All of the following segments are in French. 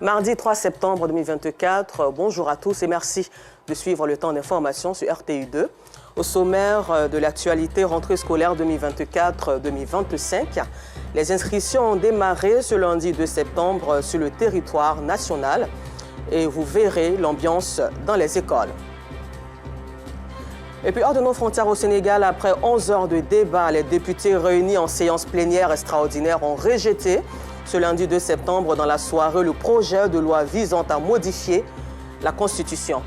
Mardi 3 septembre 2024, bonjour à tous et merci de suivre le temps d'information sur RTU2. Au sommaire de l'actualité rentrée scolaire 2024-2025, les inscriptions ont démarré ce lundi 2 septembre sur le territoire national et vous verrez l'ambiance dans les écoles. Et puis hors de nos frontières au Sénégal, après 11 heures de débat, les députés réunis en séance plénière extraordinaire ont rejeté ce lundi 2 septembre dans la soirée le projet de loi visant à modifier la Constitution.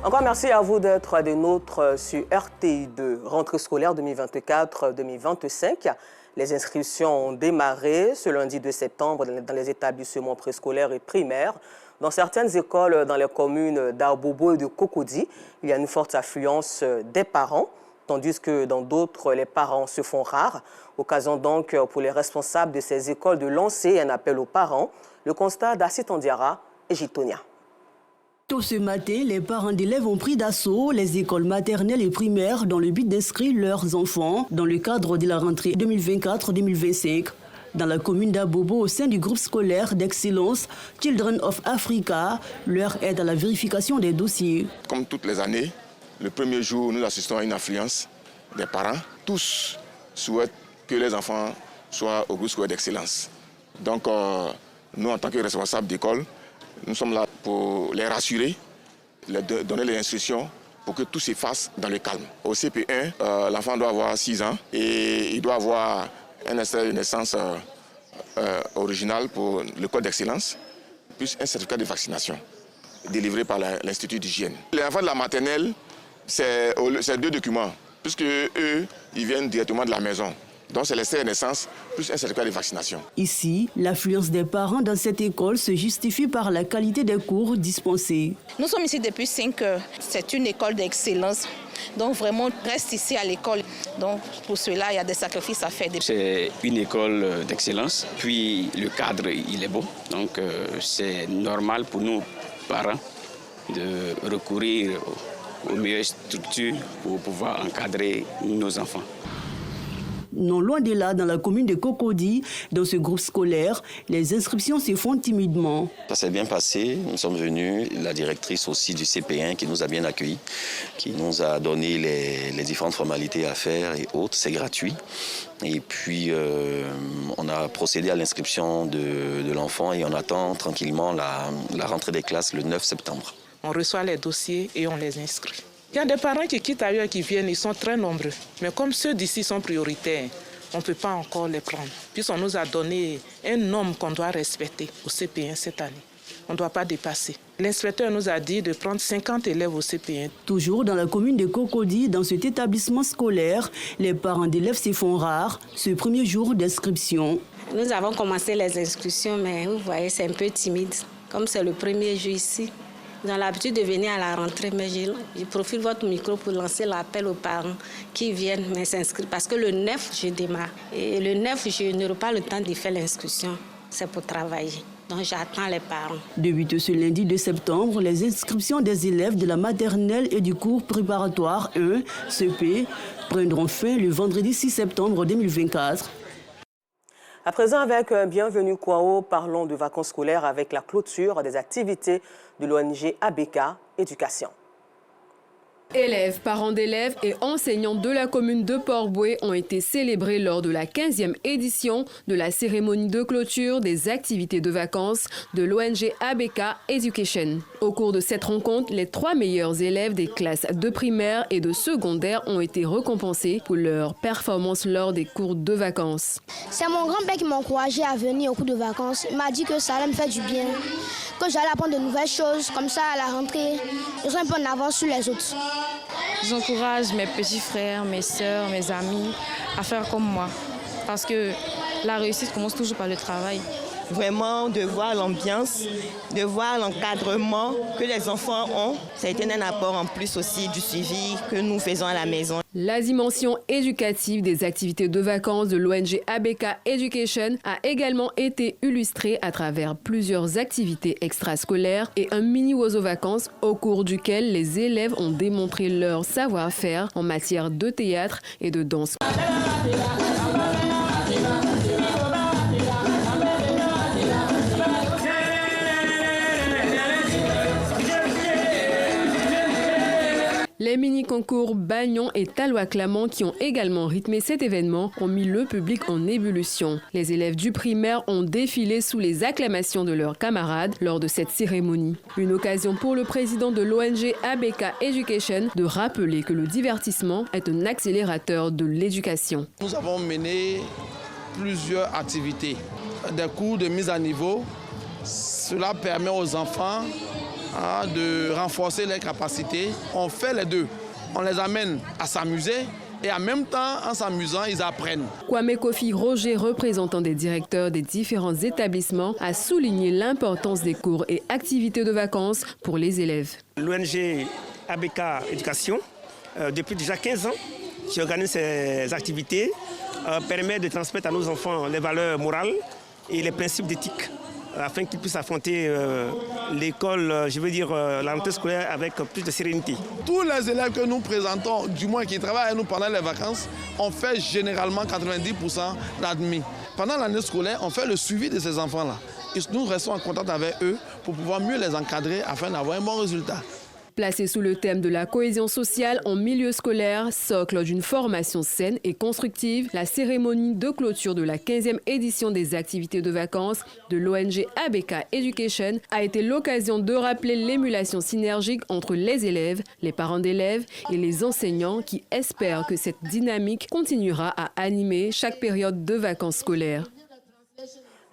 Encore merci à vous d'être des nôtres sur RTI2. Rentrée scolaire 2024-2025. Les inscriptions ont démarré ce lundi 2 septembre dans les établissements préscolaires et primaires. Dans certaines écoles, dans les communes d'Abobo et de Cocody, il y a une forte affluence des parents, tandis que dans d'autres, les parents se font rares. Occasion donc pour les responsables de ces écoles de lancer un appel aux parents. Le constat d'Assit Andiara et Gitonia. Tôt ce matin, les parents d'élèves ont pris d'assaut les écoles maternelles et primaires dans le but d'inscrire leurs enfants dans le cadre de la rentrée 2024-2025. Dans la commune d'Abobo, au sein du groupe scolaire d'excellence Children of Africa, leur aide à la vérification des dossiers. Comme toutes les années, le premier jour, nous assistons à une affluence des parents. Tous souhaitent que les enfants soient au groupe scolaire d'excellence. Donc, nous, en tant que responsables d'école, nous sommes là pour les rassurer, leur donner les instructions pour que tout se fasse dans le calme. Au CP1, l'enfant doit avoir 6 ans et il doit avoir un extrait de naissance original pour le code d'excellence, plus un certificat de vaccination délivré par l'Institut d'hygiène. Les enfants de la maternelle, c'est 2 documents, puisque eux, ils viennent directement de la maison. Donc c'est l'extrait de naissance plus un certificat de vaccination. Ici, l'affluence des parents dans cette école se justifie par la qualité des cours dispensés. Nous sommes ici depuis 5 heures. C'est une école d'excellence. Donc vraiment, on reste ici à l'école. Donc pour cela, il y a des sacrifices à faire. C'est une école d'excellence. Puis le cadre, il est beau. Donc c'est normal pour nous, parents, de recourir aux meilleures structures pour pouvoir encadrer nos enfants. Non loin de là, dans la commune de Cocody, dans ce groupe scolaire, les inscriptions se font timidement. Ça s'est bien passé, nous sommes venus, la directrice aussi du CP1 qui nous a bien accueillis, qui nous a donné les différentes formalités à faire et autres, c'est gratuit. Et puis on a procédé à l'inscription de l'enfant et on attend tranquillement la rentrée des classes le 9 septembre. On reçoit les dossiers et on les inscrit. Il y a des parents qui quittent ailleurs, qui viennent, ils sont très nombreux. Mais comme ceux d'ici sont prioritaires, on ne peut pas encore les prendre. Puisqu'on nous a donné un nombre qu'on doit respecter au CP1 cette année. On ne doit pas dépasser. L'inspecteur nous a dit de prendre 50 élèves au CP1. Toujours dans la commune de Cocody, dans cet établissement scolaire, les parents d'élèves se font rares ce premier jour d'inscription. Nous avons commencé les inscriptions, mais vous voyez, c'est un peu timide. Comme c'est le premier jour ici. Nous avons l'habitude de venir à la rentrée, mais je profite de votre micro pour lancer l'appel aux parents qui viennent s'inscrire. Parce que le 9, je démarre. Et le 9, je n'aurai pas le temps de faire l'inscription. C'est pour travailler. Donc j'attends les parents. Depuis ce lundi 2 septembre, les inscriptions des élèves de la maternelle et du cours préparatoire 1, CP, prendront fin le vendredi 6 septembre 2024. À présent, avec Bienvenue Kwao, parlons de vacances scolaires avec la clôture des activités de l'ONG ABK Éducation. Élèves, parents d'élèves et enseignants de la commune de Port-Bouët ont été célébrés lors de la 15e édition de la cérémonie de clôture des activités de vacances de l'ONG ABK Education. Au cours de cette rencontre, les 3 meilleurs élèves des classes de primaire et de secondaire ont été récompensés pour leur performance lors des cours de vacances. C'est mon grand-père qui m'a encouragé à venir aux cours de vacances. Il m'a dit que ça allait me faire du bien, que j'allais apprendre de nouvelles choses. Comme ça, à la rentrée, je serai un peu en avance sur les autres. J'encourage mes petits frères, mes sœurs, mes amis à faire comme moi. Parce que la réussite commence toujours par le travail. Vraiment, de voir l'ambiance, de voir l'encadrement que les enfants ont, ça a été un apport en plus aussi du suivi que nous faisons à la maison. La dimension éducative des activités de vacances de l'ONG ABK Education a également été illustrée à travers plusieurs activités extrascolaires et un mini-oiseau vacances au cours duquel les élèves ont démontré leur savoir-faire en matière de théâtre et de danse. Les mini-concours Bagnon et Talois-Clamant qui ont également rythmé cet événement ont mis le public en ébullition. Les élèves du primaire ont défilé sous les acclamations de leurs camarades lors de cette cérémonie. Une occasion pour le président de l'ONG ABK Education de rappeler que le divertissement est un accélérateur de l'éducation. Nous avons mené plusieurs activités, des cours de mise à niveau. Cela permet aux enfants de renforcer leurs capacités. On fait les deux. On les amène à s'amuser et en même temps, en s'amusant, ils apprennent. Kwame Kofi Roger, représentant des directeurs des différents établissements, a souligné l'importance des cours et activités de vacances pour les élèves. L'ONG ABK Éducation, depuis déjà 15 ans, qui organise ces activités, permet de transmettre à nos enfants les valeurs morales et les principes d'éthique, afin qu'ils puissent affronter l'école, je veux dire la rentrée scolaire avec plus de sérénité. Tous les élèves que nous présentons, du moins qui travaillent avec nous pendant les vacances, on fait généralement 90% d'admis. Pendant l'année scolaire, on fait le suivi de ces enfants-là. Nous restons en contact avec eux pour pouvoir mieux les encadrer afin d'avoir un bon résultat. Placée sous le thème de la cohésion sociale en milieu scolaire, socle d'une formation saine et constructive, la cérémonie de clôture de la 15e édition des activités de vacances de l'ONG ABK Education a été l'occasion de rappeler l'émulation synergique entre les élèves, les parents d'élèves et les enseignants qui espèrent que cette dynamique continuera à animer chaque période de vacances scolaires.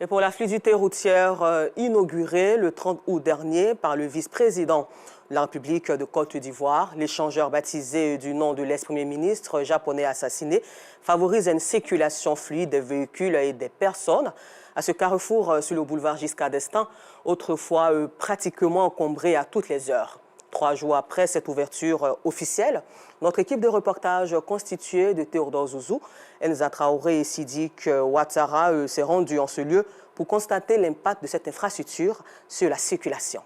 Et pour la fluidité routière inaugurée le 30 août dernier par le vice-président de la République de Côte d'Ivoire, l'échangeur baptisé du nom de l'ex-premier ministre japonais assassiné favorise une circulation fluide des véhicules et des personnes. À ce carrefour sur le boulevard Giscard d'Estaing, autrefois pratiquement encombré à toutes les heures. 3 jours après cette ouverture officielle, notre équipe de reportage constituée de Théodore Zouzou, Enza Traoré et Sidik Ouattara s'est rendue en ce lieu pour constater l'impact de cette infrastructure sur la circulation.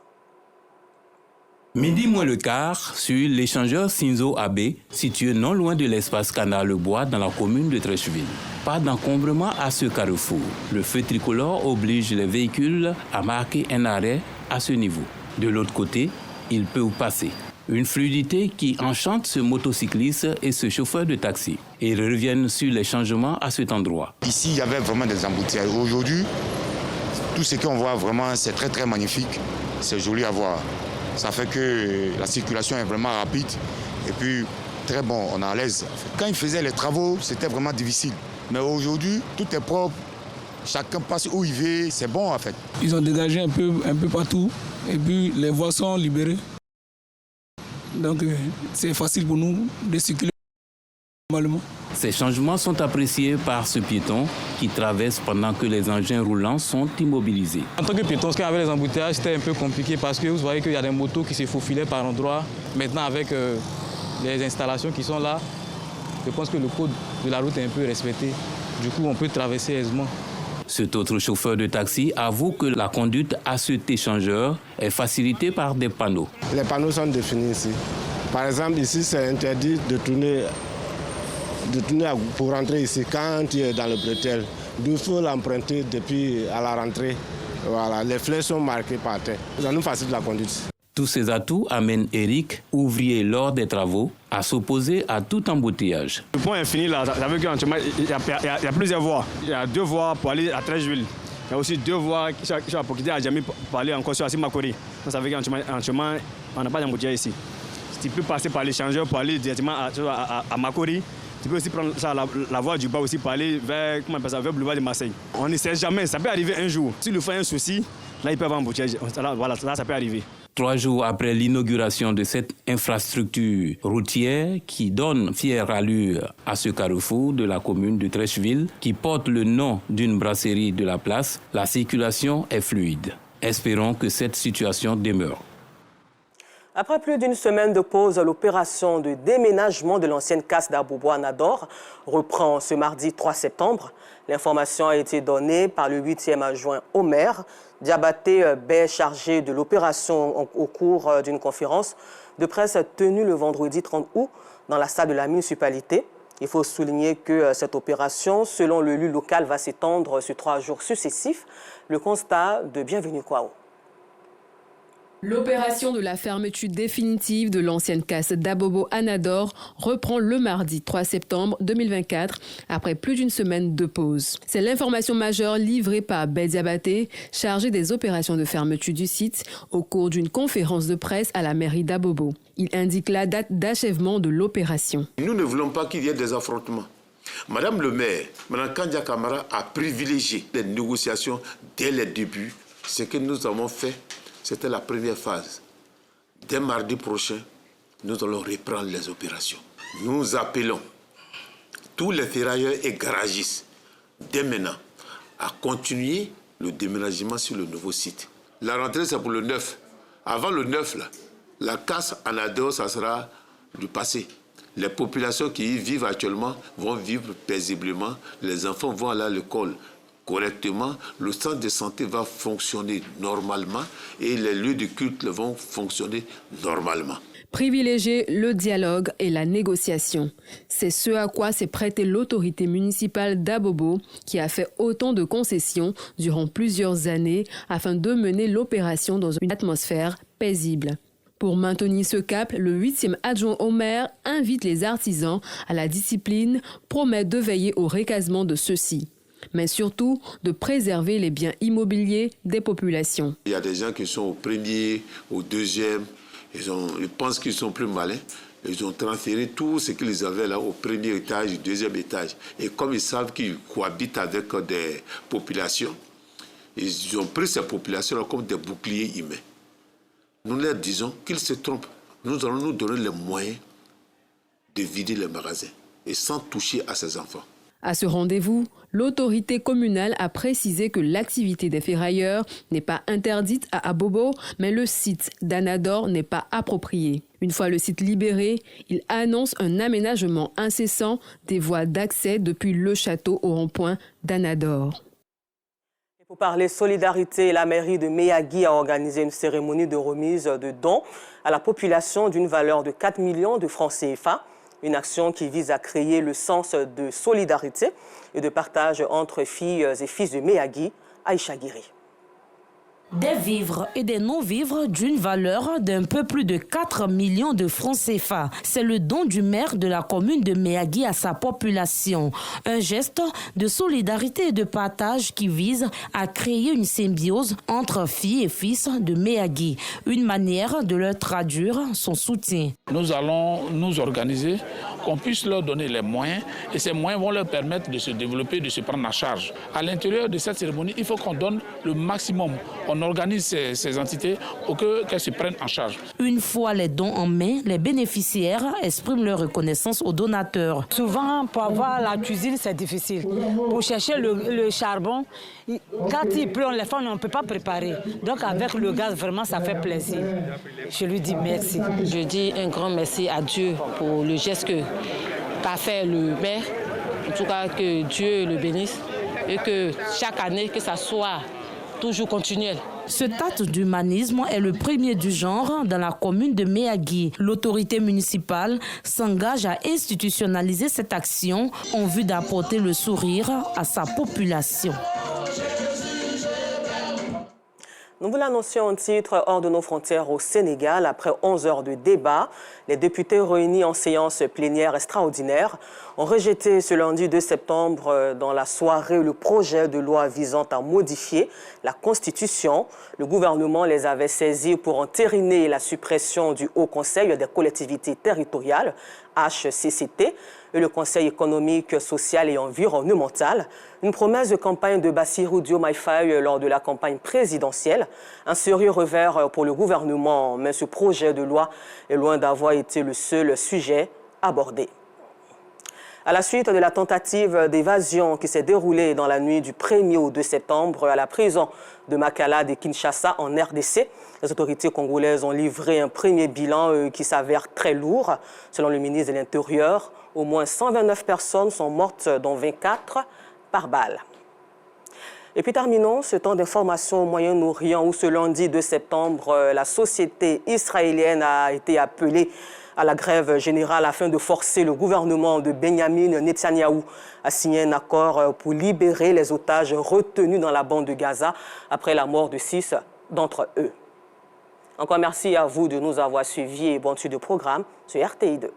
Midi moins le quart sur l'échangeur Shinzo Abe, situé non loin de l'espace Canard-le-Bois dans la commune de Treichville. Pas d'encombrement à ce carrefour. Le feu tricolore oblige les véhicules à marquer un arrêt à ce niveau. De l'autre côté, ils peuvent passer. Une fluidité qui enchante ce motocycliste et ce chauffeur de taxi. Et ils reviennent sur les changements à cet endroit. Ici, il y avait vraiment des embouteillages. Aujourd'hui, tout ce qu'on voit vraiment, c'est très très magnifique. C'est joli à voir. Ça fait que la circulation est vraiment rapide et puis très bon, on est à l'aise. Quand ils faisaient les travaux, c'était vraiment difficile. Mais aujourd'hui, tout est propre, chacun passe où il veut, c'est bon en fait. Ils ont dégagé un peu partout et puis les voies sont libérées. Donc c'est facile pour nous de circuler normalement. Ces changements sont appréciés par ce piéton qui traverse pendant que les engins roulants sont immobilisés. En tant que piéton, ce qu'il y avait les embouteillages, c'était un peu compliqué parce que vous voyez qu'il y a des motos qui se faufilaient par endroits. Maintenant, avec les installations qui sont là, je pense que le code de la route est un peu respecté. Du coup, on peut traverser aisément. Cet autre chauffeur de taxi avoue que la conduite à cet échangeur est facilitée par des panneaux. Les panneaux sont définis ici. Par exemple, ici, c'est interdit de tourner pour rentrer ici quand tu es dans le bretelle. Il faut l'emprunter depuis à la rentrée. Voilà, les flèches sont marquées par terre. Ça nous facilite la conduite. Tous ces atouts amènent Eric, ouvrier lors des travaux, à s'opposer à tout embouteillage. Le point est fini là, ça veut dire qu'il y a plusieurs voies. Il y a 2 voies pour aller à Treichville. Il y a aussi 2 voies pour quitter à Djamé pour aller encore sur Makori. Ça veut dire qu'en chemin, on n'a pas d'embouteillage ici. Si tu peux passer par l'échangeur pour aller directement à Makori, tu peux aussi prendre la voie du bas aussi pour aller vers le boulevard de Marseille. On ne sait jamais, ça peut arriver un jour. S'il lui fait un souci, là il peut avoir un embouteillage. Voilà, là ça peut arriver. 3 jours après l'inauguration de cette infrastructure routière qui donne fière allure à ce carrefour de la commune de Treichville, qui porte le nom d'une brasserie de la place, la circulation est fluide. Espérons que cette situation demeure. Après plus d'une semaine de pause, l'opération de déménagement de l'ancienne casse d'Aboubois-Nador reprend ce mardi 3 septembre. L'information a été donnée par le 8e adjoint au maire. Diabaté Bay, chargé de l'opération au cours d'une conférence de presse tenue le vendredi 30 août dans la salle de la municipalité. Il faut souligner que cette opération, selon l'élu local, va s'étendre sur 3 jours successifs. Le constat de Bienvenue Kwao. L'opération de la fermeture définitive de l'ancienne casse d'Abobo Anador reprend le mardi 3 septembre 2024 après plus d'une semaine de pause. C'est l'information majeure livrée par Bediabaté, chargé des opérations de fermeture du site, au cours d'une conférence de presse à la mairie d'Abobo. Il indique la date d'achèvement de l'opération. Nous ne voulons pas qu'il y ait des affrontements. Madame le maire, Mme Kandia Kamara a privilégié les négociations dès les débuts. Ce que nous avons fait, c'était la première phase. Dès mardi prochain, nous allons reprendre les opérations. Nous appelons tous les ferrailleurs et garagistes, dès maintenant, à continuer le déménagement sur le nouveau site. La rentrée, c'est pour le 9. Avant le 9, là, la casse Anador, ça sera du passé. Les populations qui y vivent actuellement vont vivre paisiblement. Les enfants vont aller à l'école correctement, le centre de santé va fonctionner normalement et les lieux de culte vont fonctionner normalement. Privilégier le dialogue et la négociation. C'est ce à quoi s'est prêtée l'autorité municipale d'Abobo qui a fait autant de concessions durant plusieurs années afin de mener l'opération dans une atmosphère paisible. Pour maintenir ce cap, le 8e adjoint au maire invite les artisans à la discipline, promet de veiller au recasement de ceux-ci, mais surtout de préserver les biens immobiliers des populations. Il y a des gens qui sont au premier, au deuxième, ils pensent qu'ils sont plus malins. Ils ont transféré tout ce qu'ils avaient là au premier étage, au deuxième étage. Et comme ils savent qu'ils cohabitent avec des populations, ils ont pris ces populations-là comme des boucliers humains. Nous leur disons qu'ils se trompent. Nous allons nous donner les moyens de vider les magasins et sans toucher à ces enfants. À ce rendez-vous, l'autorité communale a précisé que l'activité des ferrailleurs n'est pas interdite à Abobo, mais le site d'Anador n'est pas approprié. Une fois le site libéré, il annonce un aménagement incessant des voies d'accès depuis le château au rond-point d'Anador. Pour parler solidarité, la mairie de Meyagui a organisé une cérémonie de remise de dons à la population d'une valeur de 4 millions de francs CFA. Une action qui vise à créer le sens de solidarité et de partage entre filles et fils de Meyagui, Aïcha Guiri. Des vivres et des non-vivres d'une valeur d'un peu plus de 4 millions de francs CFA. C'est le don du maire de la commune de Meyagui à sa population. Un geste de solidarité et de partage qui vise à créer une symbiose entre filles et fils de Meyagui. Une manière de leur traduire son soutien. Nous allons nous organiser, qu'on puisse leur donner les moyens et ces moyens vont leur permettre de se développer, de se prendre en charge. À l'intérieur de cette cérémonie, il faut qu'on donne le maximum. On organise ces entités pour qu'elles se prennent en charge. Une fois les dons en main, les bénéficiaires expriment leur reconnaissance aux donateurs. Souvent, pour avoir la cuisine, c'est difficile. Pour chercher le charbon, quand il pleut, les femmes, on ne peut pas préparer. Donc avec le gaz, vraiment, ça fait plaisir. Je lui dis merci. Je dis un grand merci à Dieu pour le geste qu'a fait le maire. En tout cas, que Dieu le bénisse et que chaque année, que ça soit toujours continuel. Ce acte d'humanisme est le premier du genre dans la commune de Meyagui. L'autorité municipale s'engage à institutionnaliser cette action en vue d'apporter le sourire à sa population. Nous vous l'annoncions en titre hors de nos frontières au Sénégal. Après 11 heures de débat, les députés réunis en séance plénière extraordinaire ont rejeté ce lundi 2 septembre dans la soirée le projet de loi visant à modifier la Constitution. Le gouvernement les avait saisis pour entériner la suppression du Haut Conseil des collectivités territoriales, HCCT, et le Conseil économique, social et environnemental. Une promesse de campagne de Bassirou Diomaye Faye lors de la campagne présidentielle. Un sérieux revers pour le gouvernement, mais ce projet de loi est loin d'avoir été le seul sujet abordé. À la suite de la tentative d'évasion qui s'est déroulée dans la nuit du 1er au 2 septembre à la prison de Makala de Kinshasa en RDC, les autorités congolaises ont livré un premier bilan qui s'avère très lourd. Selon le ministre de l'Intérieur, au moins 129 personnes sont mortes, dont 24 par balle. Et puis terminons ce temps d'information au Moyen-Orient où ce lundi 2 septembre, la société israélienne a été appelée à la grève générale afin de forcer le gouvernement de Benjamin Netanyahou à signer un accord pour libérer les otages retenus dans la bande de Gaza après la mort de 6 d'entre eux. Encore merci à vous de nous avoir suivis et bonne suite de programme sur RTI2.